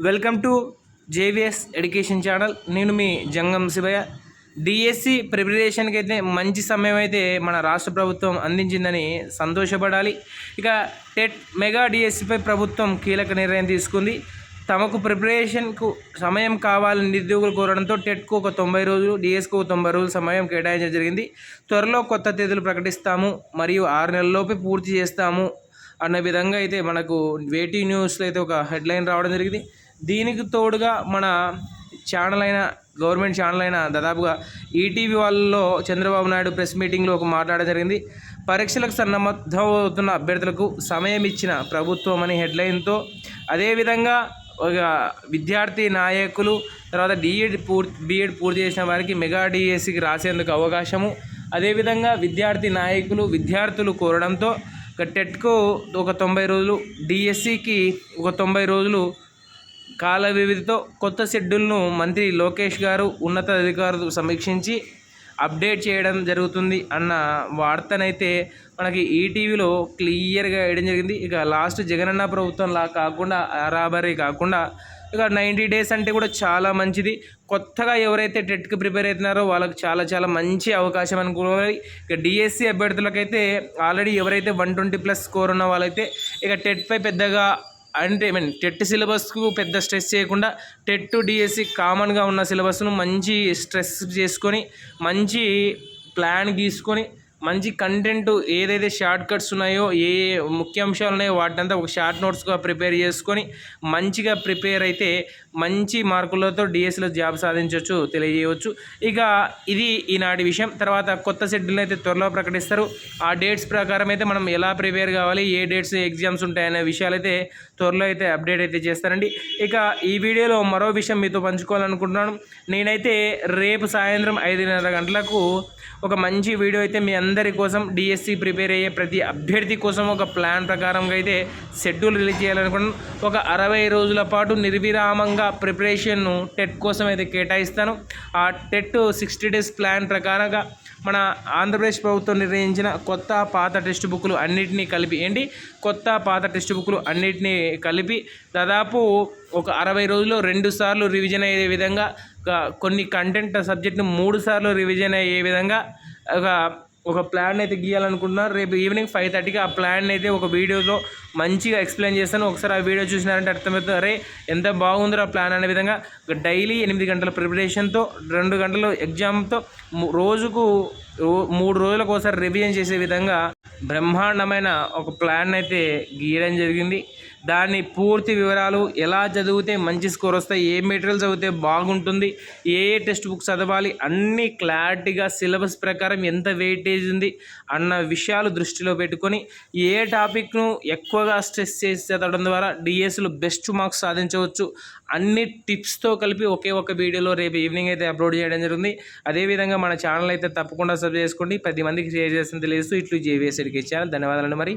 Welcome to JVS education channel. నేను మీ జంగం Shivayya. DSC ప్రిపరేషన్కి అయితే మంచి సమయం అయితే మన రాష్ట్ర ప్రభుత్వం అందించిందని సంతోషపడాలి. ఇక టెట్ మెగా డిఎస్సిపై ప్రభుత్వం కీలక నిర్ణయం తీసుకుంది. తమకు ప్రిపరేషన్కు సమయం కావాలని నిరుద్యోగులు కోరడంతో టెట్కు ఒక 90 రోజులు, డిఎస్కు 90 రోజులు సమయం కేటాయించడం జరిగింది. త్వరలో కొత్త తేదీలు ప్రకటిస్తాము మరియు 6 నెలల్లోపే పూర్తి చేస్తాము అన్న విధంగా అయితే మనకు వేటీ న్యూస్లో అయితే ఒక హెడ్లైన్ రావడం జరిగింది. దీనికి తోడుగా మన ఛానల్ అయిన గవర్నమెంట్ ఛానల్ అయిన దాదాపుగా ఈటీవీ వాళ్ళలో చంద్రబాబు నాయుడు ప్రెస్ మీటింగ్లో ఒక మాట్లాడడం జరిగింది. పరీక్షలకు సన్నద్ధమవుతున్న అభ్యర్థులకు సమయం ఇచ్చిన ప్రభుత్వం అని హెడ్లైన్తో, అదేవిధంగా ఒక విద్యార్థి నాయకులు తర్వాత బీఎడ్ పూర్తి చేసిన వారికి మెగా డిఎస్సికి రాసేందుకు అవకాశము, అదేవిధంగా విద్యార్థి నాయకులు విద్యార్థులు కోరడంతో టెట్కు ఒక 90 రోజులు, డిఎస్సికి ఒక 90 రోజులు కాల వ్యవధితో కొత్త షెడ్యూల్ను మంత్రి లోకేష్ గారు ఉన్నతాధికారులు సమీక్షించి అప్డేట్ చేయడం జరుగుతుంది అన్న వార్తనైతే మనకి ఈటీవీలో క్లియర్గా వేయడం జరిగింది. ఇక లాస్ట్ జగనన్న ప్రభుత్వంలా కాకుండా రాబరీ కాకుండా ఇక 90 డేస్ అంటే కూడా చాలా మంచిది. కొత్తగా ఎవరైతే టెట్కి ప్రిపేర్ అవుతున్నారో వాళ్ళకి చాలా చాలా మంచి అవకాశం అనుకోవాలి. ఇక డిఎస్సి అభ్యర్థులకైతే ఆల్రెడీ ఎవరైతే 120+ స్కోర్ ఉన్న వాళ్ళైతే ఇక టెట్పై పెద్దగా టెట్ సిలబస్కు పెద్ద స్ట్రెస్ చేయకుండా టెట్ డిఎస్సి కామన్గా ఉన్న సిలబస్ను మంచి స్ట్రెస్ చేసుకొని మంచి ప్లాన్ గీసుకొని మంచి కంటెంట్ ఏదైతే షార్ట్ కట్స్ ఉన్నాయో ఏ ముఖ్యాంశాలు ఉన్నాయో వాటినంతా ఒక షార్ట్ నోట్స్గా ప్రిపేర్ చేసుకొని మంచిగా ప్రిపేర్ అయితే మంచి మార్కులతో డిఎస్సిలో జాబ్ సాధించవచ్చు తెలియజేయవచ్చు. ఇక ఇది ఈనాటి విషయం. తర్వాత కొత్త షెడ్యూల్ అయితే త్వరలో ప్రకటిస్తారు. ఆ డేట్స్ ప్రకారం అయితే మనం ఎలా ప్రిపేర్ కావాలి, ఏ డేట్స్ ఎగ్జామ్స్ ఉంటాయనే విషయాలు అయితే త్వరలో అయితే అప్డేట్ అయితే చేస్తారండి. ఇక ఈ వీడియోలో మరో విషయం మీతో పంచుకోవాలనుకుంటున్నాను. నేనైతే రేపు సాయంత్రం 5:30 గంటలకు ఒక మంచి వీడియో అయితే మీ అందరి కోసం డిఎస్సి ప్రిపేర్ అయ్యే ప్రతి అభ్యర్థి కోసం ఒక ప్లాన్ ప్రకారంగా అయితే షెడ్యూల్ రిలీజ్ చేయాలనుకున్నాను. ఒక 60 రోజుల పాటు నిర్విరామంగా ప్రిపరేషన్ను టెట్ కోసం అయితే కేటాయిస్తాను. ఆ టెట్ 60 డేస్ ప్లాన్ ప్రకారంగా మన ఆంధ్రప్రదేశ్ ప్రభుత్వం నిర్ణయించిన కొత్త పాత టెక్స్ట్ బుక్లు అన్నిటినీ కలిపి దాదాపు ఒక 60 రోజుల్లో 2 సార్లు రివిజన్ అయ్యే విధంగా, కొన్ని కంటెంట్ సబ్జెక్ట్ను 3 సార్లు రివిజన్ అయ్యే విధంగా ఒక ప్లాన్ అయితే గీయాలనుకుంటున్నారు. రేపు ఈవినింగ్ 5:30కి ఆ ప్లాన్ అయితే ఒక వీడియోలో మంచిగా ఎక్స్ప్లెయిన్ చేస్తాను. ఒకసారి ఆ వీడియో చూసినారంటే అర్థమవుతుంది, అరే ఎంత బాగుందో ఆ ప్లాన్ అనే విధంగా. డైలీ 8 గంటల ప్రిపరేషన్తో 2 గంటలు ఎగ్జామ్తో రోజుకు 3 రోజులకు ఒకసారి రివిజన్ చేసే విధంగా బ్రహ్మాండమైన ఒక ప్లాన్ అయితే గీయడం జరిగింది. దాని పూర్తి వివరాలు, ఎలా చదివితే మంచి స్కోర్ వస్తాయి, ఏ మెటీరియల్ చదివితే బాగుంటుంది, ఏ టెక్స్ట్ బుక్ చదవాలి, అన్నీ క్లారిటీగా సిలబస్ ప్రకారం ఎంత వెయిటేజ్ ఉంది అన్న విషయాలు దృష్టిలో పెట్టుకొని ఏ టాపిక్ను ఎక్కువగా స్ట్రెస్ చేసి చదవడం ద్వారా డిఎస్సిలో బెస్ట్ మార్క్స్ సాధించవచ్చు అన్ని టిప్స్తో కలిపి ఒకే ఒక వీడియోలో రేపు ఈవినింగ్ అయితే అప్లోడ్ చేయడం జరుగుతుంది. అదేవిధంగా మన ఛానల్ అయితే తప్పకుండా సబ్స్క్రైబ్ చేసుకోండి, 10 మందికి షేర్ చేస్తుంది తెలియజేస్తూ ఇట్లు జేవిఎస్ ఎడ్యుకేషన్ ఛానల్. ధన్యవాదాలు మరి.